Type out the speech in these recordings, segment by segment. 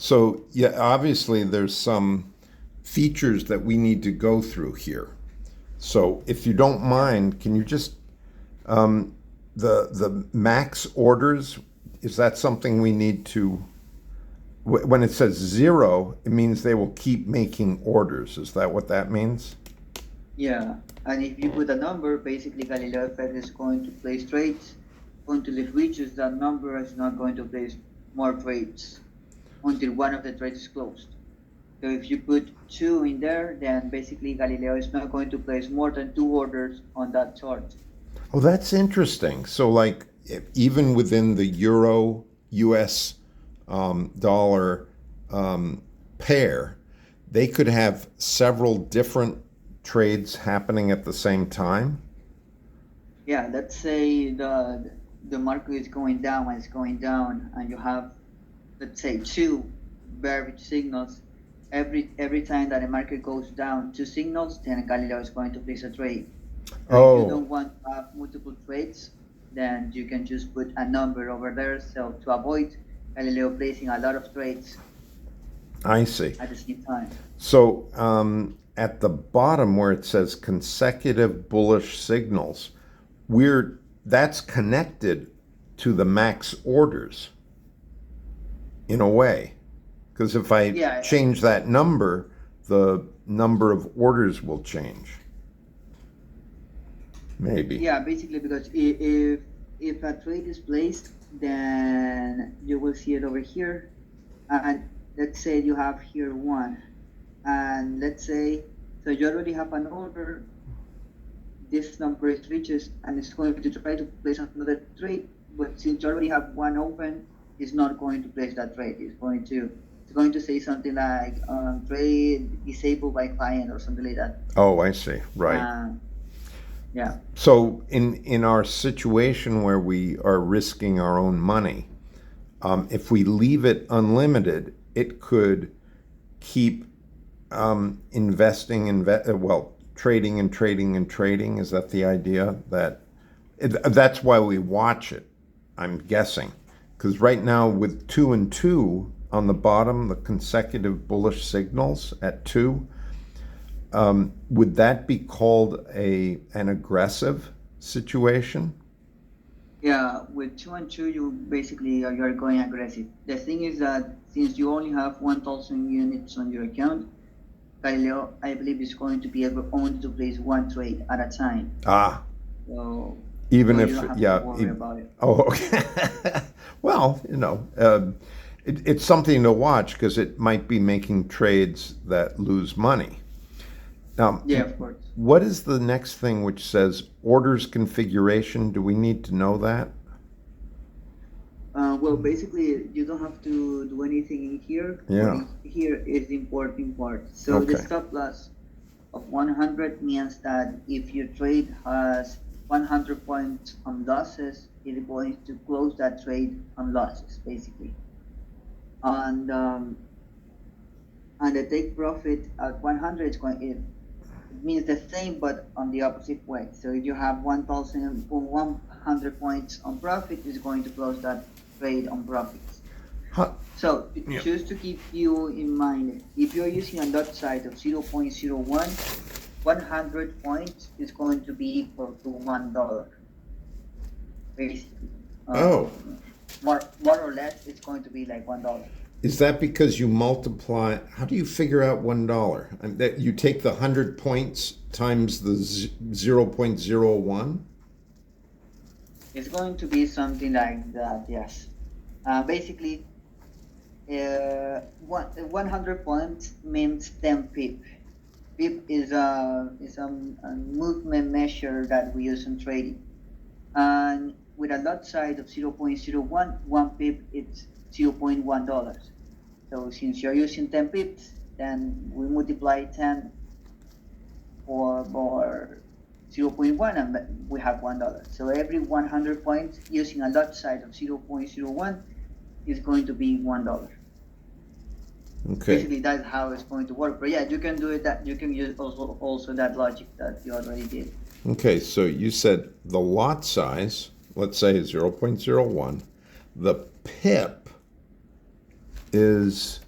So, yeah, obviously there's some features that we need to go through here. So, if you don't Yeah. mind, can you just the max orders, is that something we need to when it says zero, it means they will keep making orders. Is that what that means? Yeah. And if you put a number, basically Galileo effect is going to place trades until it reaches that number, it's not going to place more trades until one of the trades is closed. So if you put two in there, then basically Galileo is not going to place more than two orders on that chart. Oh, that's interesting. So, like, even within the euro US dollar pair, they could have several different trades happening at the same time. Yeah, let's say the market is going down and it's going down, and you have, let's say, two bearish signals. Every time that the market goes down two signals, then Galileo is going to place a trade. So if you Oh, don't want to have multiple trades, then you can just put a number over there. So to avoid Galileo placing a lot of trades I see. at the same time. So, at the bottom where it says consecutive bullish signals, we're that's connected to the max orders in a way. Because if I Yeah, change that number, the number of orders will change. Maybe. yeah, basically because if a trade is placed, then you will see it over here. And let's say you have here one, and let's say so you already have an order. This number is reaches, and it's going to try to place another trade. But since you already have one open, it's not going to place that trade. It's going to say something like trade disabled by client or something like that. Oh, I see. Right. Uh, yeah. So in our situation where we are risking our own money, if we leave it unlimited, it could keep trading and trading and trading. Is that the idea? That's why we watch it, I'm guessing. Because right now, with two and two on the bottom, the consecutive bullish signals at two, would that be called an aggressive situation? Yeah, with two and two, you basically you're going aggressive. The thing is that since you only have 1,000 units on your account, Galileo, I believe, is going to be able only to place one trade at a time. Ah, So, even so you if don't have to yeah. worry about it. Oh, okay. Well, it's something to watch because it might be making trades that lose money. Now, Yeah, of course. what is the next thing which says orders configuration? Do we need to know that? Well, basically, you don't have to do anything in here, but Yeah. here is the important part. So the Okay. stop loss of 100 means that if your trade has 100 points on losses, it's going to close that trade on losses, basically. And and the take profit at 100 is going it means the same but on the opposite way. So if you have 1,100 points on profit, it's going to close that trade on profits. Huh, So yeah. just to keep you in mind, if you're using a lot size of 0.01, 100 points is going to be equal to $1, basically. Oh, More or less, it's going to be like $1. is that because you multiply? How do you figure out $1? That you take the 100 points times the 0.01? It's going to be something like that, yes. Basically, 100 points means 10 pip. Pip is a movement measure that we use in trading. And with a lot size of 0.01, 1 pip it's $0.1. So since you're using 10 pips, then we multiply 10 for 0.1 and we have $1. So every 100 points using a lot size of 0.01 is going to be $1. Okay. Basically, that's how it's going to work. But yeah, you can do it. That you can use also that logic that you already did. Okay, so you said the lot size, let's say is 0.01. The pip is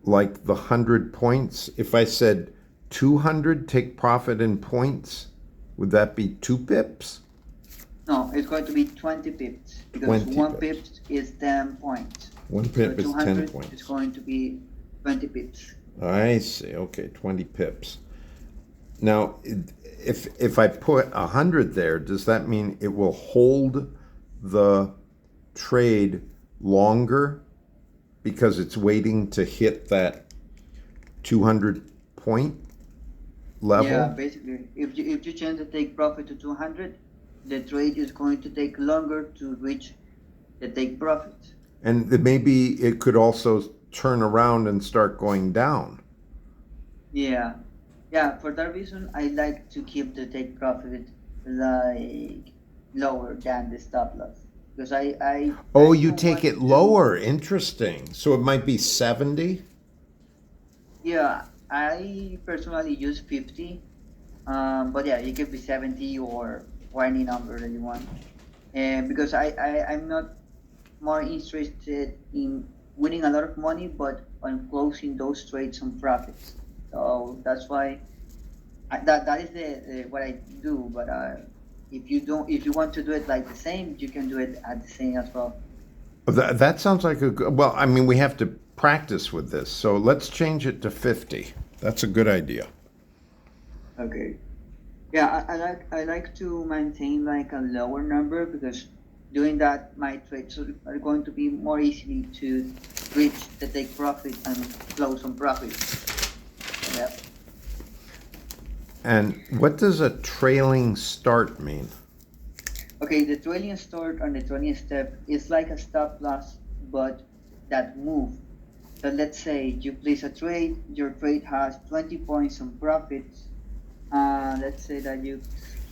like the 100 points? If I said 200, take profit in points, would that be 2 pips? No, it's going to be 20 pips because 20 1 pips. pip is 10 points. 1 So pip is 10 200 points. is going to be 20 pips. I see. Okay, 20 pips. Now, if I put 100 there, does that mean it will hold the trade longer because it's waiting to hit that 200 point level? Yeah, basically, if you change the take profit to 200, the trade is going to take longer to reach the take profit. And maybe it could also turn around and start going down. Yeah, yeah. For that reason, I like to keep the take profit like lower than the stop loss because Oh, I you don't take want it lower. Interesting. So it might be 70? Yeah, I personally use 50, but yeah, it could be 70 or any number that you want. And because I'm not more interested in winning a lot of money, but on closing those trades on profits. So that's why that is the what I do. But if you want to do it like the same, you can do it at the same as well. That sounds like a good, well, I mean, we have to practice with this. So let's change it to 50. That's a good idea. Okay. Yeah, I like to maintain like a lower number because doing that my trades are going to be more easily to reach the take profit and close on profit. Yeah. And what does a trailing start mean? Okay, the trailing start on the 20th step is like a stop loss, but that move. So let's say you place a trade, your trade has 20 points on profits. Let's say that you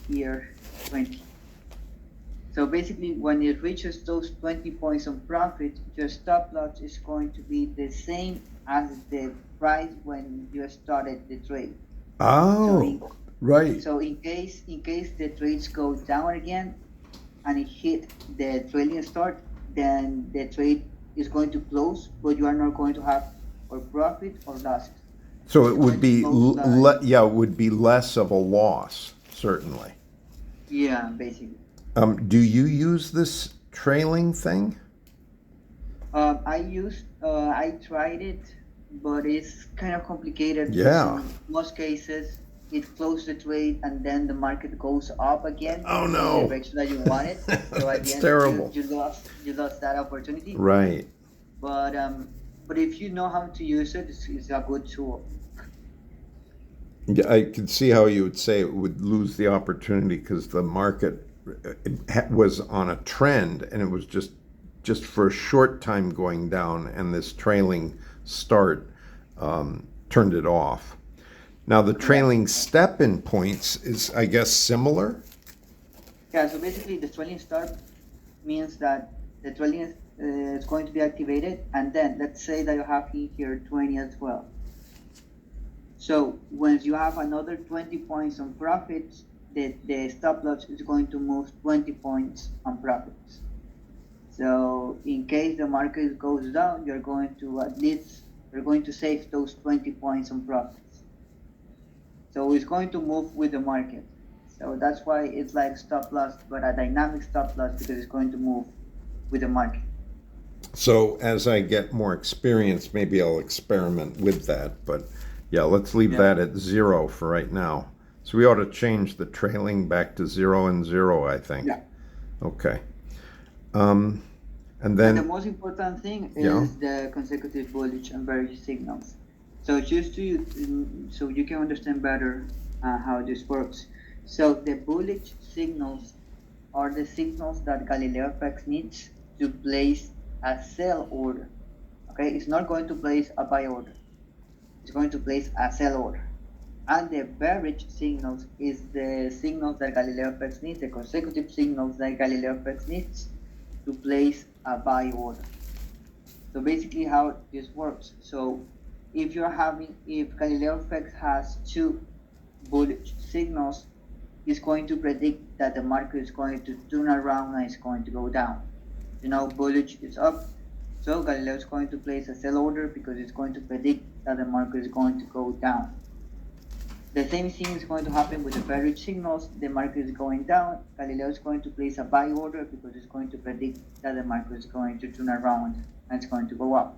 here 20. So basically, when it reaches those 20 points on profit, your stop loss is going to be the same as the price when you started the trade. Oh, right. So in case the trades go down again and it hit the trailing start, then the trade is going to close, but you are not going to have or profit or loss. So It's it would going to be, close like yeah, it would be less of a loss, certainly. yeah, basically. Do you use this trailing thing? I tried it, but it's kind of complicated because Yeah. in most cases it closes the trade and then the market goes up again Oh, in the no. direction that you want it. So at the It's end terrible. you lost that opportunity. Right. But if you know how to use it, it's a good tool. Yeah, I could see how you would say it would lose the opportunity because the market was on a trend and it was just for a short time going down, and this trailing start turned it off. Now the trailing step in points is, I guess, similar. Yeah, so basically the trailing start means that the trailing is going to be activated, and then let's say that you have in here 20 as well. So when you have another 20 points on profits, the stop loss is going to move 20 points on profits. So in case the market goes down, you're going to save those 20 points on profits. So it's going to move with the market. So that's why it's like stop loss, but a dynamic stop loss because it's going to move with the market. So as I get more experience, maybe I'll experiment with that. But yeah, let's leave that at 0 for right now. So we ought to change the trailing back to 0 and 0, I think. Yeah. Okay. And And the then, most important thing is yeah. the consecutive bullish and bearish signals. So just so you can understand better how this works. So the bullish signals are the signals that Galileo FX needs to place a sell order. Okay, it's not going to place a buy order. It's going to place a sell order. And the bearish signals is the signals that Galileo FX needs, the consecutive signals that Galileo FX needs to place a buy order. So basically how this works. So if Galileo FX has 2 bullish signals, it's going to predict that the market is going to turn around and it's going to go down. Bullish is up, So Galileo is going to place a sell order because it's going to predict that the market is going to go down. The same thing is going to happen with the bearish signals. The market is going down. Galileo is going to place a buy order because it's going to predict that the market is going to turn around and it's going to go up.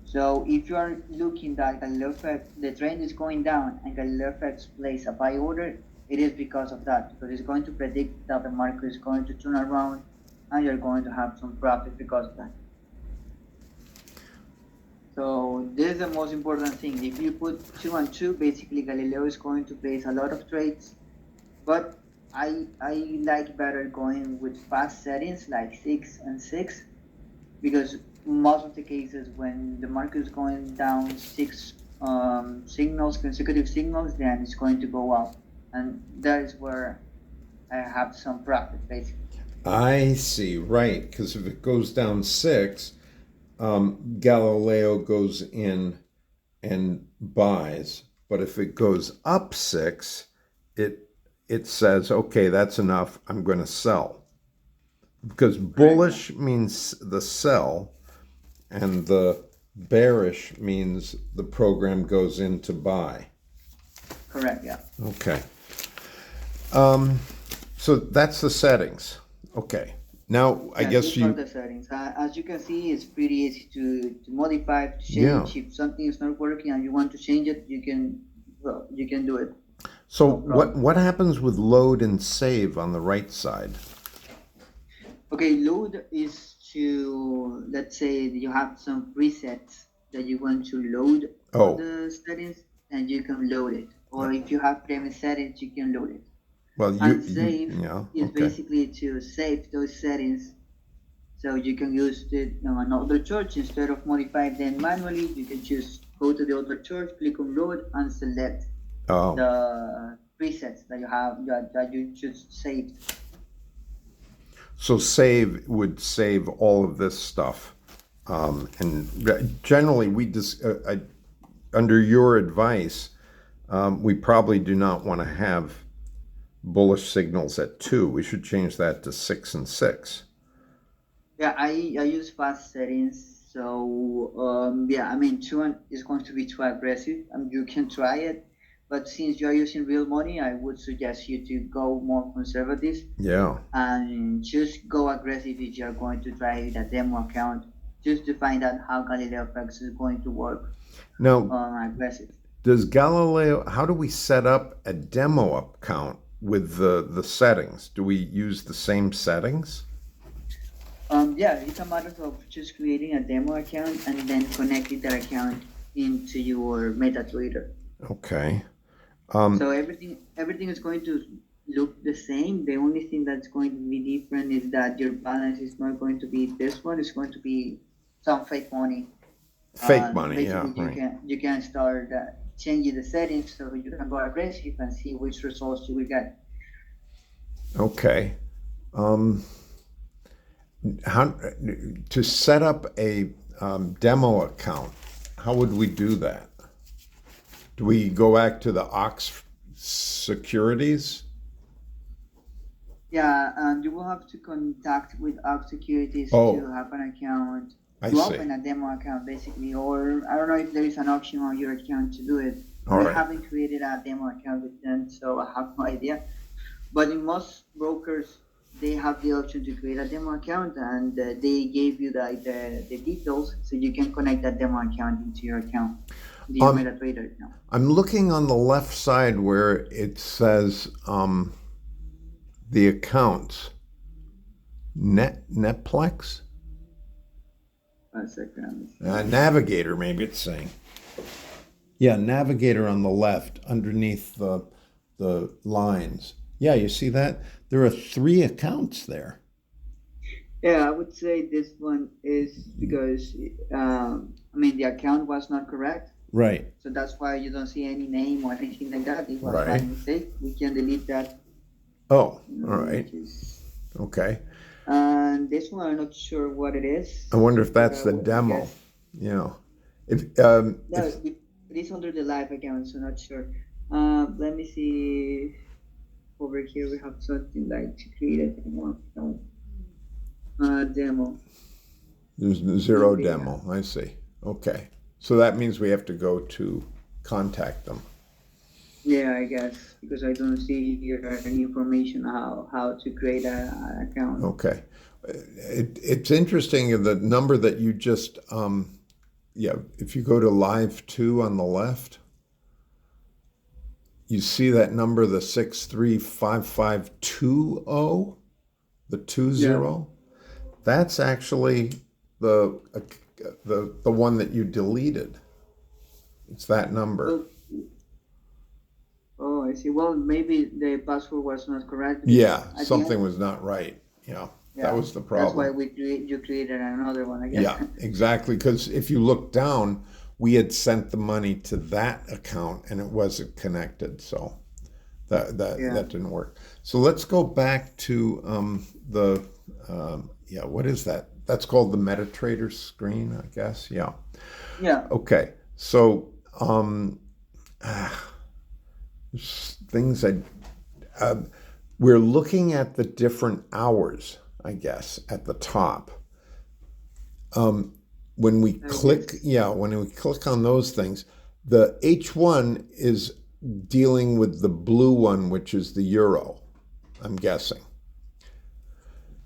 So if you are looking that Galileo effect, the trend is going down and Galileo effects place a buy order, it is because of that, because it's going to predict that the market is going to turn around and you're going to have some profit because of that. So this is the most important thing. If you put 2 and 2, basically Galileo is going to place a lot of trades, but I like better going with fast settings like 6 and 6, because most of the cases when the market is going down 6 signals, consecutive signals, then it's going to go up, and that is where I have some profit basically. I see, right, because if it goes down 6, Galileo goes in and buys, but if it goes up 6, it says, okay, that's enough, I'm going to sell. Because bullish means the sell, and the bearish means the program goes in to buy. Correct, yeah. Okay. So that's the settings. Okay. Now, I guess these are the settings. As you can see, it's pretty easy to modify, to change. If something is not working and you want to change it, you can do it. So what happens with load and save on the right side? Okay, load is to, let's say you have some presets that you want to load on the settings, and you can load it. Or if you have previous settings, you can load it. Well, save is basically to save those settings, so you can use it on another chart. Instead of modify them manually, you can just go to the other chart, click on load, and select the presets that you have that you just saved. So save would save all of this stuff, and generally we just under your advice, we probably do not want to have bullish signals at 2. We should change that to 6 and 6. Yeah, I use fast settings. So yeah, I mean 2 is going to be too aggressive. You can try it, but since you're using real money, I would suggest you to go more conservative. Yeah. And just go aggressive if you're going to try the demo account, just to find out how Galileo effects is going to work. Now, aggressive. Does Galileo? How do we set up a demo account with the settings? Do we use the same settings? Yeah, it's a matter of just creating a demo account and then connecting that account into your MetaTrader. Okay. So everything is going to look the same. The only thing that's going to be different is that your balance is not going to be this one. It's going to be some fake money. Fake money, yeah. You can start changing the settings so you can go aggressive and see which results you will get. Okay. How to set up a demo account? How would we do that? Do we go back to the Ox Securities? Yeah, and you will have to contact with Ox Securities to have an account. Open a demo account, basically, or I don't know if there is an option on your account to do it. I haven't created a demo account with them, so I have no idea. But in most brokers, they have the option to create a demo account, and they gave you the details, so you can connect that demo account into your account, the MetaTrader account. I'm looking on the left side where it says the accounts. Netplex? A second. Navigator, maybe it's saying. Yeah, Navigator on the left, underneath the lines. Yeah, you see that? There are 3 accounts there. Yeah, I would say this one is because, the account was not correct. Right. So that's why you don't see any name or anything like that. It was by mistake. We can delete that. Oh, all right. Okay. And this one, I'm not sure what it is. I wonder if that's the demo. Yeah. No, it is under the live account, so not sure. Let me see. Over here we have something like to create a demo account. Demo. There's zero Okay, yeah. demo. I see. Okay. So that means we have to go to contact them. Yeah, I guess because I don't see here any information how to create an account. Okay. It's interesting the number that you just, yeah, if you go to live two on the left, you see that number, the 635520, the Yeah. 20. That's actually the the one that you deleted. It's that number. Oh, oh, I see. Well, maybe the password was not correct because Yeah, at the something end, was not right. Yeah, that yeah, was the that's why problem. you created another one, I guess. Yeah, exactly. Because if you look down, we had sent the money to that account and it wasn't connected. So Yeah. that didn't work. So let's go back to the yeah. What is that? That's called the MetaTrader screen, I guess. Yeah. Yeah. Okay. So things I we're looking at the different hours, I guess, at the top. When we I click, guess. yeah, when we click on those things, the H1 is dealing with the blue one, which is the euro, I'm guessing.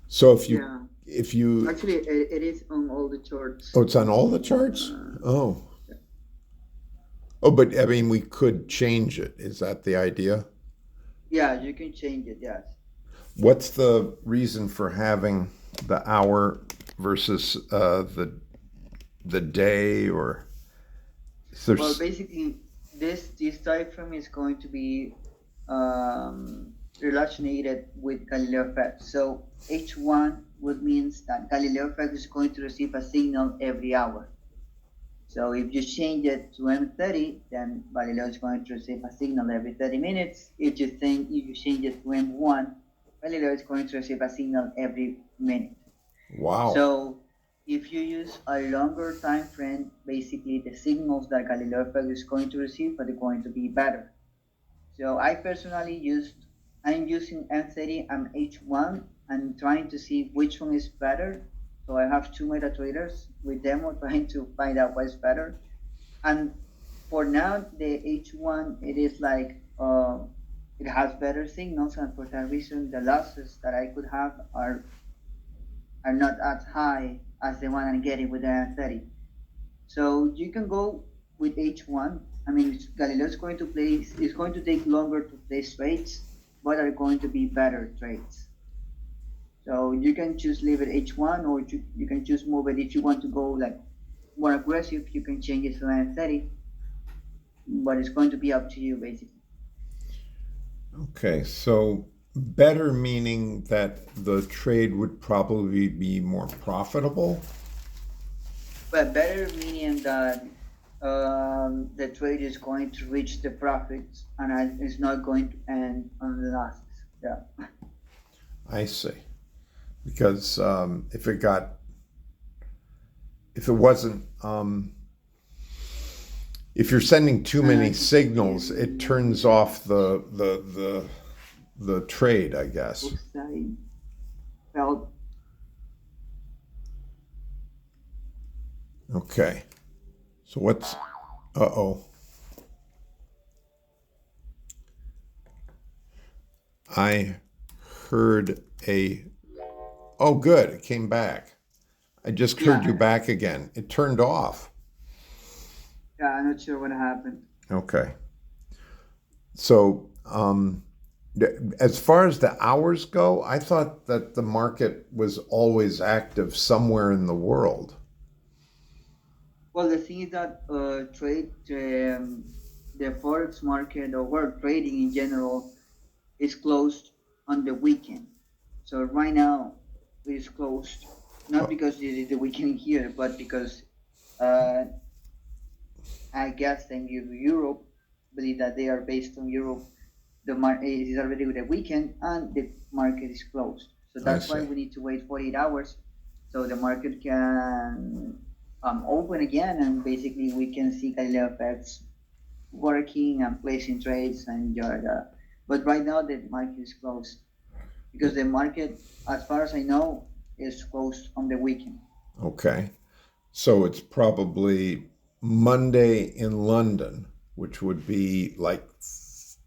So Yeah. if you, Actually, it is on all the charts. oh, it's on all the charts? Oh. Oh, but I mean, we could change it. Is that the idea? Yeah, you can change it. Yes. What's the reason for having the hour versus the day, or is Well, there's basically, this diaphragm is going to be related with Galileo effect. So H1 would means that Galileo effect is going to receive a signal every hour. So if you change it to M30, then Galileo is going to receive a signal every 30 minutes. If you change it to M1, Galileo is going to receive a signal every minute. wow. So if you use a longer time frame, basically the signals that Galileo effect is going to receive are going to be better. So I'm using M30 and H1 and trying to see which one is better. So I have two MetaTraders with demo trying to find out what's better. And for now, the H1, it is like, it has better signals, and for that reason, the losses that I could have are not as high as the one I'm getting with the M30. So you can go with H1. I mean, Galileo is going to place, it's going to take longer to place trades, but are going to be better trades. So you can choose leave it H1, or you can choose move it. If you want to go like more aggressive, you can change it to M30, but it's going to be up to you basically. Okay, so better meaning that the trade would probably be more profitable. But better meaning that the trade is going to reach the profits and it's not going to end on the losses. Yeah. I see. Because if it wasn't, if you're sending too many signals, it turns off the trade, I guess. Oops, I felt. Okay. So what's, uh-oh. I heard oh, good, it came back. I just heard you Yeah, back again. It turned off. yeah, I'm not sure what happened. Okay. So, as far as the hours go, I thought that the market was always active somewhere in the world. Well, the thing is that the forex market or world trading in general is closed on the weekend. So right now it is closed, not Oh, because it is the weekend here, but because uh, I guess in Europe, believe that they are based on Europe. The market is already the weekend and the market is closed. So I that's why see. we need to wait 48 hours so the market can open again, and basically we can see Galileo effects working and placing trades and enjoy that. But right now the market is closed because the market, as far as I know, is closed on the weekend. Okay. So it's probably Monday in London, which would be like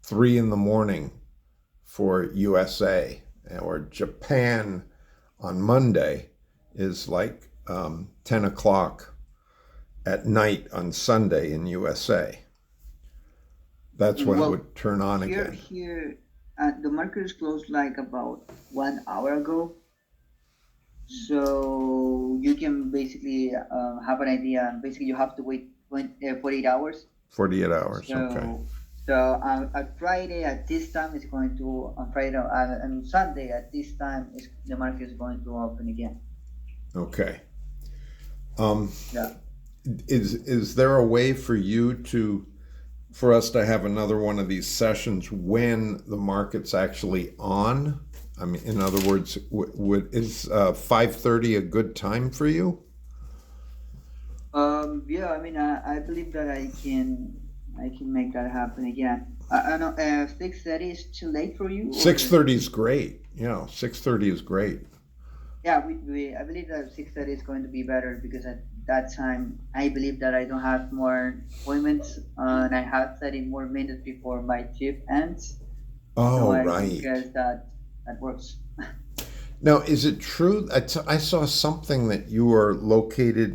3 in the morning for USA, or Japan on Monday is like 10 o'clock at night on Sunday in USA. That's when it Well, would turn on here, again. here, the market is closed like about 1 hour ago. So you can basically have an idea. Basically, you have to wait 48 hours. 48 hours. Okay. So at Friday at this time is going to on Friday and Sunday at this time is the market is going to open again. Okay. Um, Yeah. is there a way for us to have another one of these sessions when the market's actually on? I mean, in other words, is 5:30 a good time for you? Yeah. I mean, I believe that I can make that happen again. I know 6:30 is too late for you, or 6:30 is great. Yeah, 6:30 is great. yeah, we I believe that 6:30 is going to be better because at that time I believe that I don't have more appointments and I have 30 more minutes before my shift ends. So Oh, I right. guess that that works. Now, is it true? I saw something that you are located